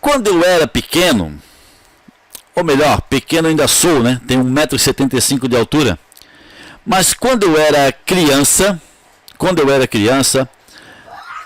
quando eu era pequeno, ou melhor, pequeno ainda sou, né? Tenho 1,75 m de altura. Mas quando eu era criança,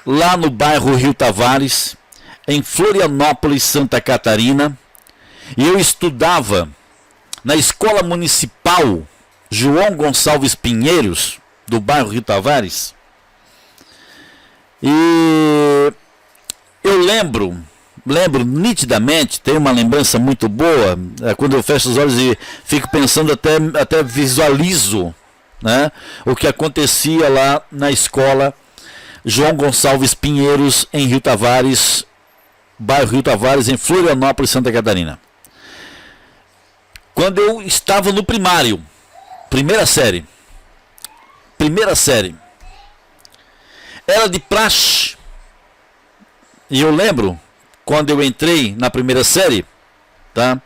lá no bairro Rio Tavares, em Florianópolis, Santa Catarina, e eu estudava na Escola Municipal João Gonçalves Pinheiros, do bairro Rio Tavares. E eu lembro nitidamente, tenho uma lembrança muito boa, quando eu fecho os olhos e fico pensando, até visualizo, né, o que acontecia lá na escola João Gonçalves Pinheiros, em Rio Tavares, bairro Rio Tavares, em Florianópolis, Santa Catarina. Quando eu estava no primário, primeira série, era de praxe, e eu lembro, quando eu entrei na primeira série, tá?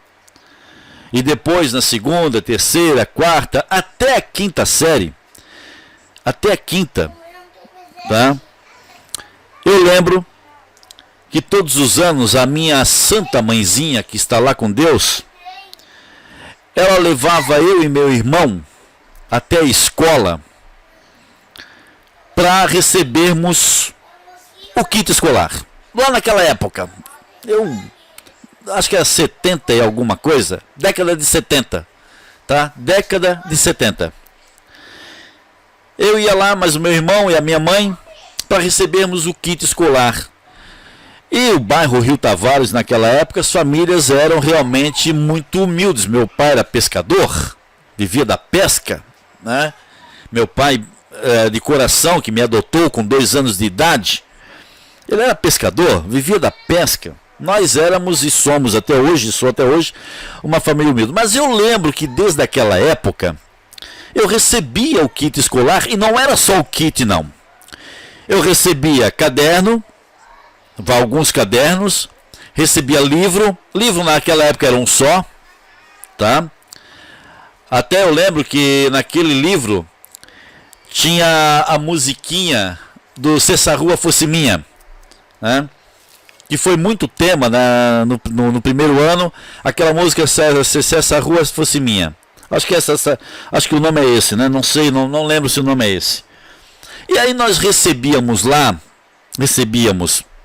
E depois na segunda, terceira, quarta, até a quinta série, tá? Eu lembro que todos os anos a minha santa mãezinha, que está lá com Deus, ela levava eu e meu irmão até a escola para recebermos o kit escolar. Lá naquela época, eu acho que era 70 e alguma coisa, década de 70, tá? Década de 70. Eu ia lá, mas o meu irmão e a minha mãe, para recebermos o kit escolar. E o bairro Rio Tavares, naquela época, as famílias eram realmente muito humildes. Meu pai era pescador, vivia da pesca, né? Meu pai, de coração, que me adotou com 2 anos de idade, ele era pescador, vivia da pesca. Nós éramos e somos até hoje, uma família humilde. Mas eu lembro que desde aquela época, eu recebia o kit escolar, e não era só o kit, não. Eu recebia caderno, alguns cadernos, recebia livro naquela época era um só, tá? Até eu lembro que naquele livro tinha a musiquinha do Se Essa Rua Fosse Minha, né? Que foi muito tema no primeiro ano, aquela música Se Essa Rua Fosse Minha. Acho que o nome é esse, né? Não sei, não lembro se o nome é esse. E aí nós recebíamos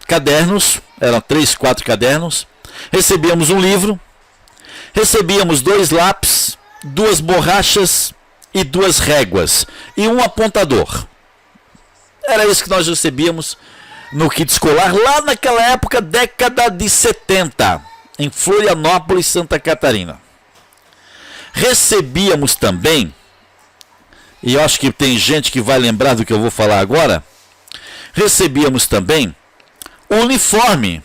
cadernos, eram 3, 4 cadernos, recebíamos um livro, recebíamos 2 lápis, 2 borrachas e 2 réguas e um apontador. Era isso que nós recebíamos no kit escolar lá naquela época, década de 70, em Florianópolis, Santa Catarina. Recebíamos também, e eu acho que tem gente que vai lembrar do que eu vou falar agora, recebíamos também o uniforme,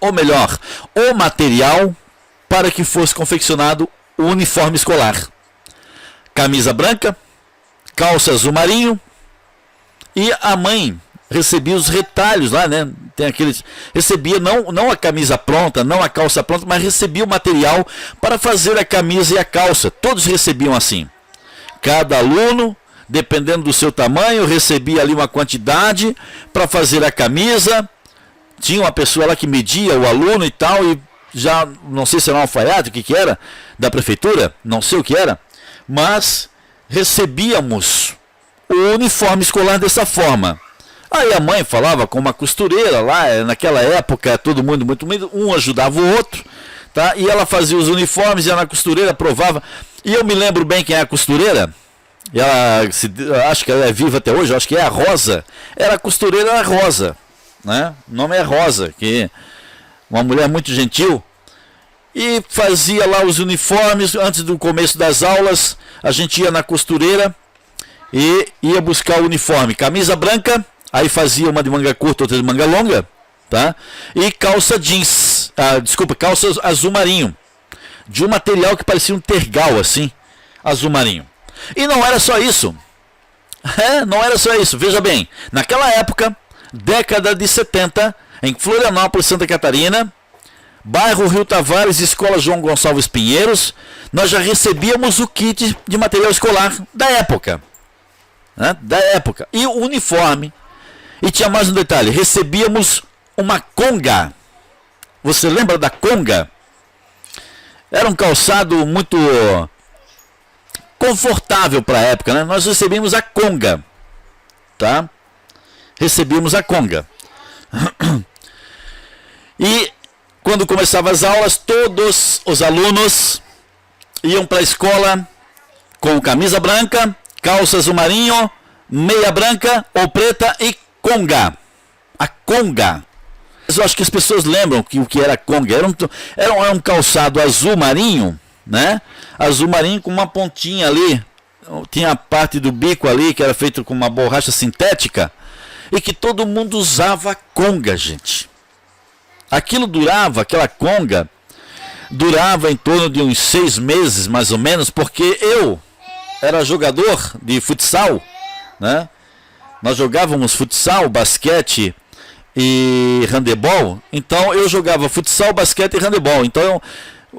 ou melhor, o material para que fosse confeccionado o uniforme escolar. Camisa branca, calça azul marinho, e a mãe recebia os retalhos lá, né? Tem aqueles, recebia não a camisa pronta, não a calça pronta, mas recebia o material para fazer a camisa e a calça. Todos recebiam assim. Cada aluno, dependendo do seu tamanho, recebia ali uma quantidade para fazer a camisa. Tinha uma pessoa lá que media o aluno e tal, e já não sei se era um alfaiate, o que era, da prefeitura, não sei o que era, mas recebíamos o uniforme escolar dessa forma. Aí a mãe falava com uma costureira lá, naquela época todo mundo muito unido, um ajudava o outro, tá? E ela fazia os uniformes, ia na costureira, provava. E eu me lembro bem quem é a costureira, acho que ela é viva até hoje, acho que é a Rosa, era a costureira, era a Rosa, né? O nome é Rosa, que é uma mulher muito gentil, e fazia lá os uniformes. Antes do começo das aulas, a gente ia na costureira e ia buscar o uniforme, camisa branca, aí fazia uma de manga curta, outra de manga longa, tá? E calça jeans, calça azul marinho, de um material que parecia um tergal assim, azul marinho. E não era só isso, não era só isso, veja bem, naquela época, década de 70, em Florianópolis, Santa Catarina, bairro Rio Tavares, Escola João Gonçalves Pinheiros, nós já recebíamos o kit de material escolar da época, né? Da época, e o uniforme. E tinha mais um detalhe, recebíamos uma conga, Você lembra da conga? Era um calçado muito confortável para a época, né? Nós recebíamos a conga, tá? Recebíamos a conga. E quando começavam as aulas, todos os alunos iam para a escola com camisa branca, calça azul marinho, meia branca ou preta e conga. A conga. Eu acho que as pessoas lembram o que era conga. Era um calçado azul marinho, né? Azul marinho com uma pontinha ali. Tinha a parte do bico ali que era feito com uma borracha sintética. E que todo mundo usava conga, gente. Aquela conga, durava em torno de uns 6 meses, mais ou menos, porque eu era jogador de futsal, né? Nós jogávamos futsal, basquete e handebol. Então eu jogava futsal, basquete e handebol. Então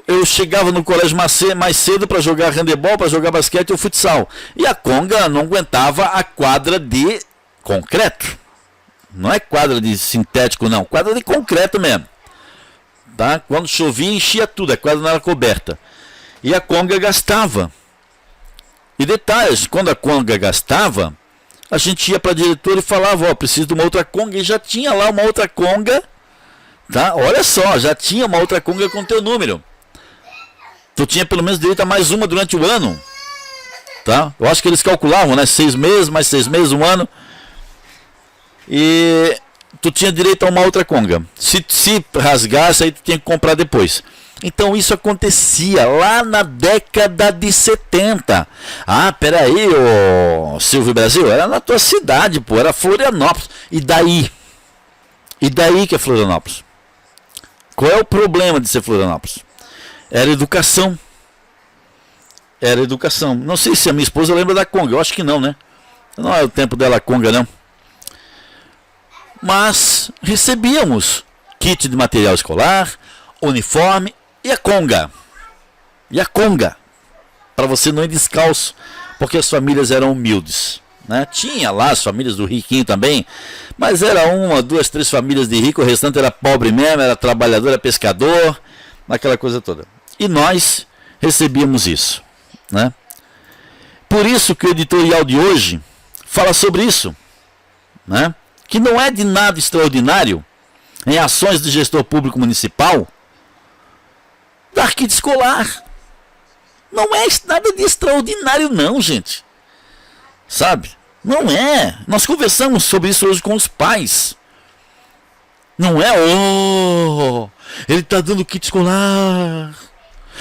eu chegava no colégio mais cedo para jogar handebol, para jogar basquete ou futsal. E a conga não aguentava a quadra de concreto. Não é quadra de sintético, não. Quadra de concreto mesmo. Tá? Quando chovia, enchia tudo. A quadra não era coberta. E a conga gastava. E detalhes, quando a conga gastava, a gente ia para a diretora e falava, ó, preciso de uma outra conga. E já tinha lá uma outra conga. Tá? Olha só, já tinha uma outra conga com teu número. Tu tinha pelo menos direito a mais uma durante o ano. Tá? Eu acho que eles calculavam, né? 6 meses, mais 6 meses, um ano. E tu tinha direito a uma outra conga. Se rasgasse, aí tu tinha que comprar depois. Então isso acontecia lá na década de 70. Ah, peraí, ô Silvio Brasil, era na tua cidade, pô, era Florianópolis. E daí? E daí que é Florianópolis? Qual é o problema de ser Florianópolis? Era educação. Era educação. Não sei se a minha esposa lembra da conga, eu acho que não, né? Não é o tempo dela a conga, não. Mas recebíamos kit de material escolar, uniforme e a conga. E a conga, para você não ir descalço, porque as famílias eram humildes, né? Tinha lá as famílias do riquinho também, mas era 1, 2, 3 famílias de rico, o restante era pobre mesmo, era trabalhador, era pescador, aquela coisa toda. E nós recebíamos isso, né? Por isso que o editorial de hoje fala sobre isso, né? Que não é de nada extraordinário, em ações de gestor público municipal, dar kit escolar. Não é nada de extraordinário não, gente. Sabe? Não é. Nós conversamos sobre isso hoje com os pais. Não é, ele está dando kit escolar,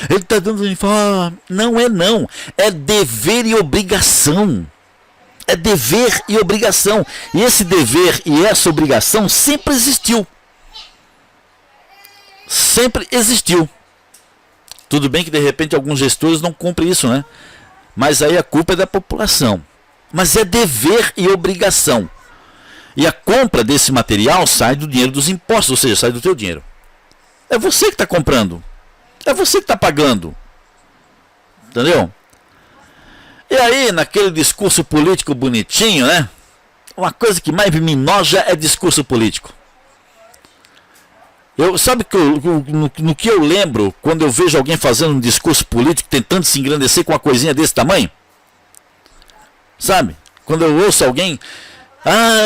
ele está dando uniforme. Não é não. É dever e obrigação. É dever e obrigação. E esse dever e essa obrigação sempre existiu. Sempre existiu. Tudo bem que de repente alguns gestores não cumprem isso, né? Mas aí a culpa é da população. Mas é dever e obrigação. E a compra desse material sai do dinheiro dos impostos, ou seja, sai do teu dinheiro. É você que está comprando. É você que está pagando. Entendeu? E aí, naquele discurso político bonitinho, né? Uma coisa que mais me enoja é discurso político. Sabe que no que eu lembro quando eu vejo alguém fazendo um discurso político tentando se engrandecer com uma coisinha desse tamanho? Sabe? Quando eu ouço alguém,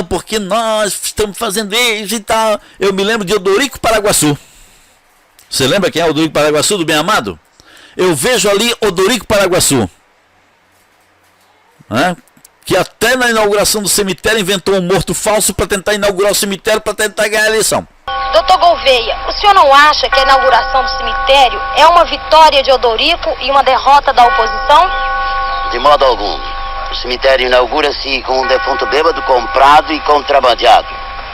porque nós estamos fazendo isso e tal. Eu me lembro de Odorico Paraguaçu. Você lembra quem é Odorico Paraguaçu, do Bem Amado? Eu vejo ali Odorico Paraguaçu. Que até na inauguração do cemitério inventou um morto falso para tentar inaugurar o cemitério, para tentar ganhar a eleição. Doutor Gouveia, o senhor não acha que a inauguração do cemitério é uma vitória de Odorico e uma derrota da oposição? De modo algum. O cemitério inaugura-se com um defunto bêbado comprado e contrabandeado.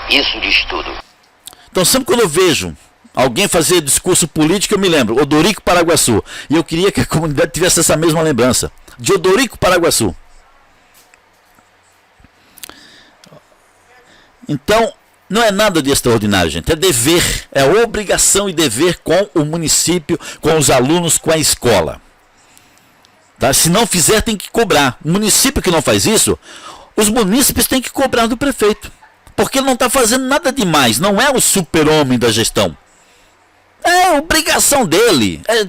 Isso diz tudo. Então sempre quando eu vejo alguém fazer discurso político, eu me lembro, Odorico Paraguaçu. E eu queria que a comunidade tivesse essa mesma lembrança. De Odorico Paraguaçu. Então, não é nada de extraordinário, gente. É dever, é obrigação e dever com o município, com os alunos, com a escola. Tá? Se não fizer, tem que cobrar. O município que não faz isso, os munícipes têm que cobrar do prefeito. Porque ele não está fazendo nada demais. Não é o super-homem da gestão. obrigação dele, é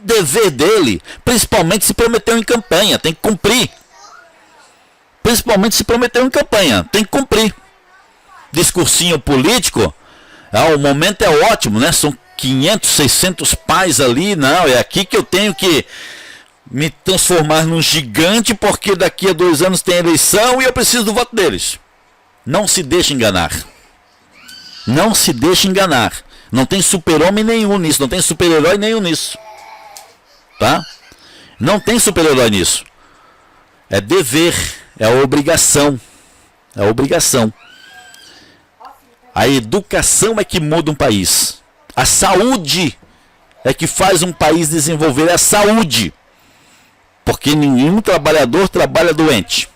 dever dele, principalmente se prometeu em campanha, tem que cumprir. Principalmente se prometeu em campanha, tem que cumprir. Discursinho político, o momento é ótimo, né? São 500, 600 pais ali, não, é aqui que eu tenho que me transformar num gigante, porque daqui a 2 anos tem eleição e eu preciso do voto deles. Não se deixe enganar. Não se deixe enganar. Não tem super-homem nenhum nisso, não tem super-herói nenhum nisso. Tá? Não tem super-herói nisso. É dever, é obrigação. É obrigação. A educação é que muda um país. A saúde é que faz um país desenvolver. É a saúde. Porque nenhum trabalhador trabalha doente.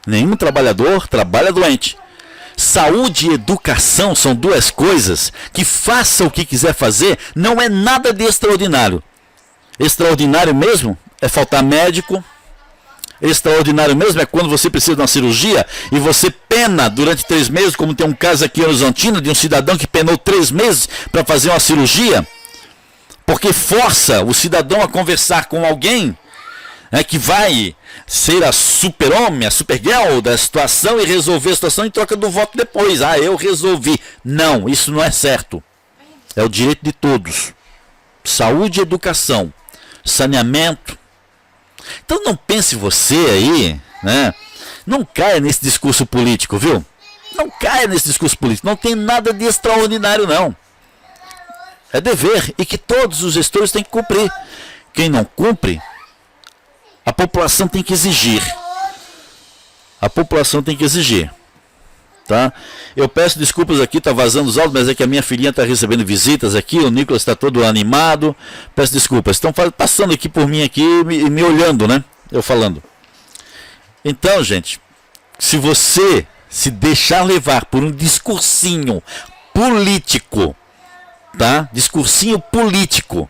Nenhum trabalhador trabalha doente. Saúde e educação são 2 coisas que, faça o que quiser fazer, não é nada de extraordinário. Extraordinário mesmo é faltar médico. Extraordinário mesmo é quando você precisa de uma cirurgia e você pena durante 3 meses, como tem um caso aqui em Horizontina de um cidadão que penou 3 meses para fazer uma cirurgia, porque força o cidadão a conversar com alguém que vai ser a super-homem, a super-girl da situação e resolver a situação em troca do voto depois. Eu resolvi. Não, isso não é certo. É o direito de todos. Saúde e educação. Saneamento. Então não pense você aí, né? Não caia nesse discurso político, viu? Não caia nesse discurso político. Não tem nada de extraordinário, não. É dever. E que todos os gestores têm que cumprir. Quem não cumpre, a população tem que exigir. A população tem que exigir. Tá? Eu peço desculpas aqui, tá vazando os áudios, mas é que a minha filhinha está recebendo visitas aqui, o Nicolas está todo animado. Peço desculpas. Estão passando aqui por mim aqui e me olhando, né? Eu falando. Então, gente, se você se deixar levar por um discursinho político, tá? Discursinho político,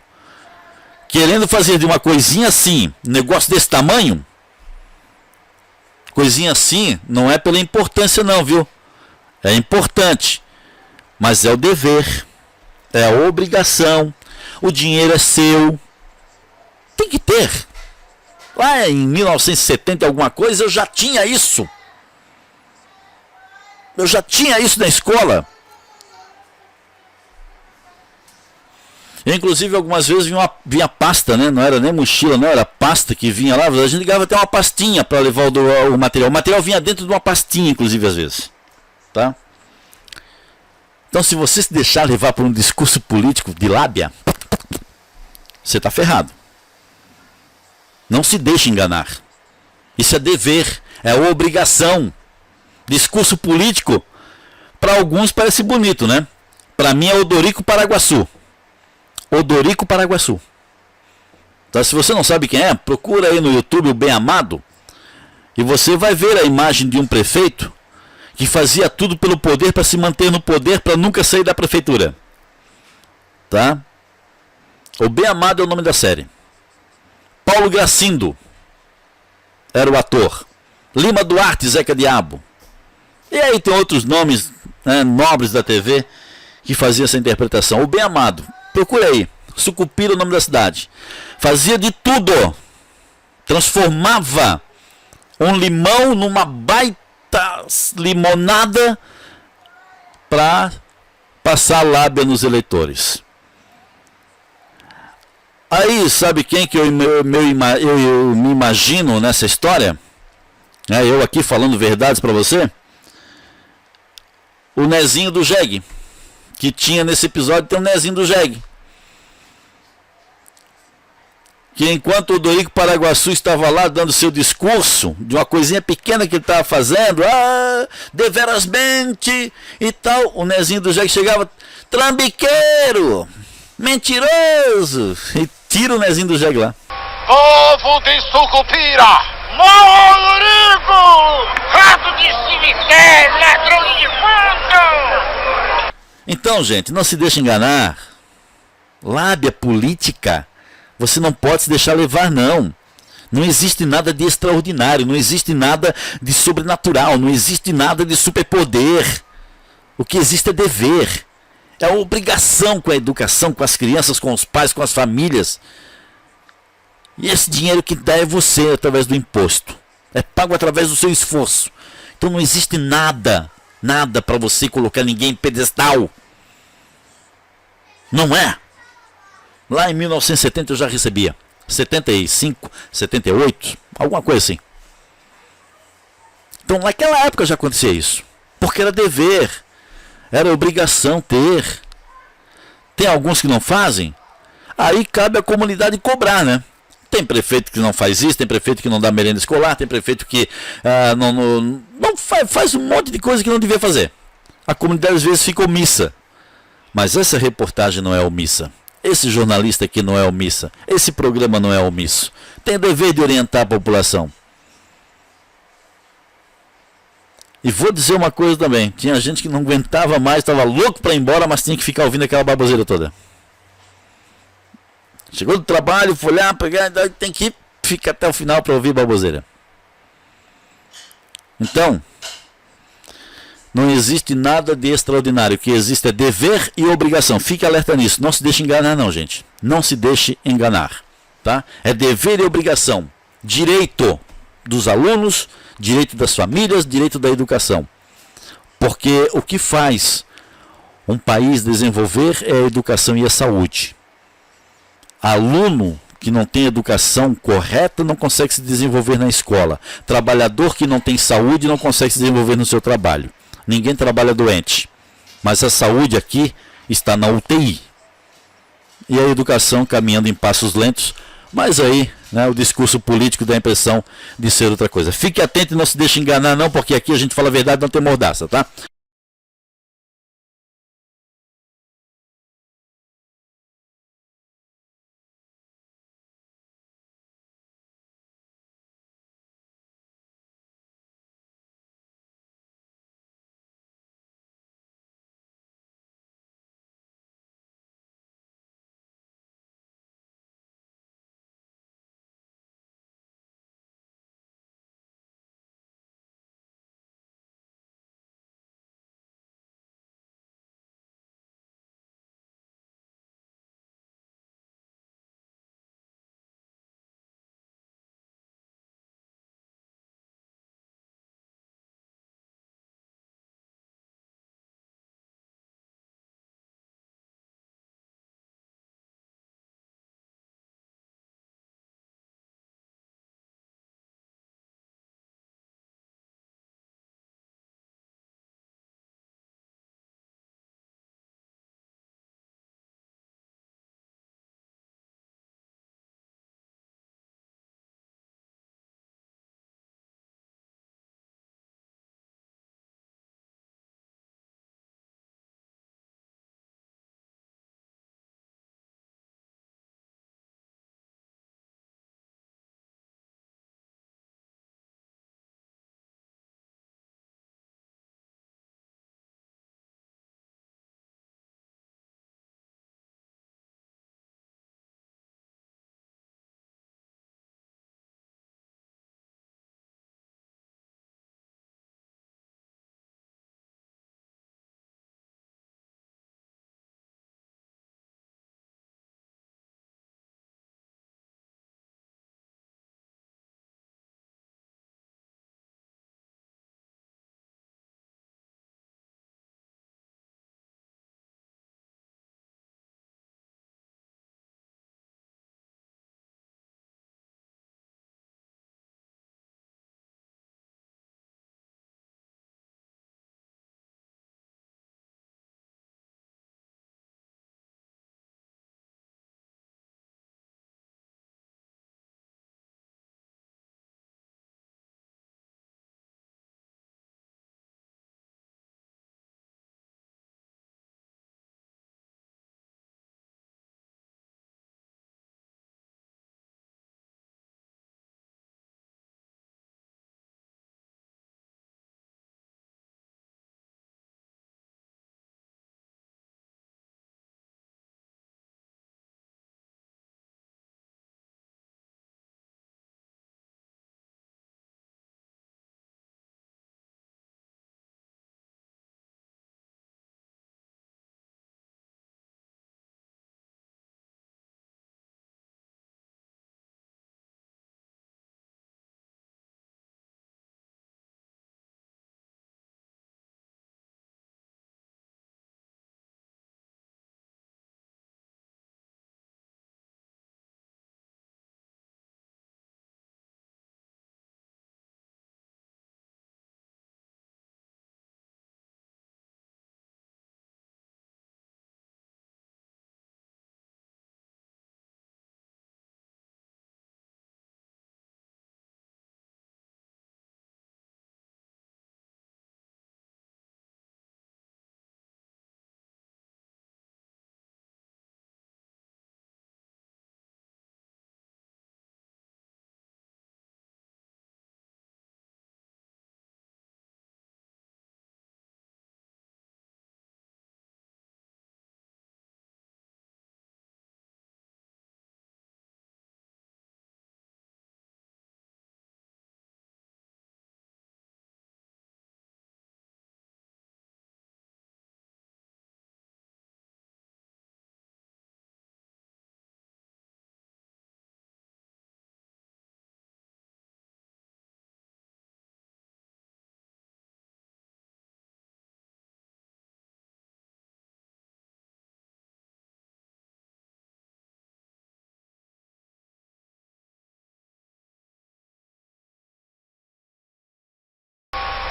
querendo fazer de uma coisinha assim, um negócio desse tamanho, coisinha assim, não é pela importância não, viu? É importante, mas é o dever, é a obrigação, o dinheiro é seu, tem que ter. Lá em 1970 alguma coisa eu já tinha isso. Eu já tinha isso na escola. Eu, inclusive, algumas vezes vinha pasta, né? Não era nem mochila, não era pasta que vinha lá. A gente ligava até uma pastinha para levar o material. O material vinha dentro de uma pastinha, inclusive, às vezes. Tá? Então, se você se deixar levar por um discurso político de lábia, você está ferrado. Não se deixe enganar. Isso é dever, é obrigação. Discurso político, para alguns parece bonito, né? Para mim é Odorico Paraguaçu. Odorico Paraguaçu. Então, se você não sabe quem é, procura aí no YouTube o Bem Amado e você vai ver a imagem de um prefeito que fazia tudo pelo poder para se manter no poder, para nunca sair da prefeitura. Tá? O Bem Amado é o nome da série. Paulo Gracindo era o ator. Lima Duarte, Zeca Diabo. E aí tem outros nomes, né, nobres da TV que faziam essa interpretação. O Bem Amado. Procura aí, Sucupira, o nome da cidade. Fazia de tudo. Transformava um limão numa baita limonada para passar lábia nos eleitores. Aí, sabe quem que eu me imagino nessa história? Eu aqui falando verdades para você. O Nezinho do Jegue. Que tinha nesse episódio, tem o Nezinho do Jegue. Que enquanto o Odorico Paraguaçu estava lá dando seu discurso, de uma coisinha pequena que ele estava fazendo, deverasmente e tal, o Nezinho do Jegue chegava, trambiqueiro, mentiroso, e tira o Nezinho do Jegue lá. Povo de Sucupira! Não, Odorico! Rato de cemitério, ladrão de fundo! Então, gente, não se deixe enganar. Lábia política, você não pode se deixar levar, não. Não existe nada de extraordinário, não existe nada de sobrenatural, não existe nada de superpoder. O que existe é dever, É obrigação com a educação, com as crianças, com os pais, com as famílias. E esse dinheiro que dá é você através do imposto. É pago através do seu esforço. Então não existe nada para você colocar ninguém em pedestal. Não é. Lá em 1970 eu já recebia. 75, 78, alguma coisa assim. Então naquela época já acontecia isso. Porque era dever. Era obrigação ter. Tem alguns que não fazem. Aí cabe à comunidade cobrar, né? Tem prefeito que não faz isso, tem prefeito que não dá merenda escolar, tem prefeito que não faz um monte de coisa que não devia fazer. A comunidade às vezes fica omissa. Mas essa reportagem não é omissa. Esse jornalista aqui não é omissa. Esse programa não é omisso. Tem o dever de orientar a população. E vou dizer uma coisa também. Tinha gente que não aguentava mais, estava louco para ir embora, mas tinha que ficar ouvindo aquela baboseira toda. Chegou do trabalho, foi lá, pegar, tem que ficar até o final para ouvir baboseira. Então, não existe nada de extraordinário. O que existe é dever e obrigação. Fique alerta nisso. Não se deixe enganar não, gente. Não se deixe enganar. Tá? É dever e obrigação. Direito dos alunos, direito das famílias, direito da educação. Porque o que faz um país desenvolver é a educação e a saúde. Aluno que não tem educação correta não consegue se desenvolver na escola. Trabalhador que não tem saúde não consegue se desenvolver no seu trabalho. Ninguém trabalha doente. Mas a saúde aqui está na UTI. E a educação caminhando em passos lentos. Mas aí, né, o discurso político dá a impressão de ser outra coisa. Fique atento e não se deixe enganar não, porque aqui a gente fala a verdade, não tem mordaça, tá?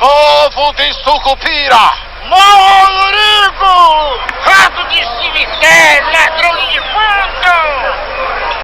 Povo de Sucupira! Maurico! Rato de cemitério, ladrão de fundo!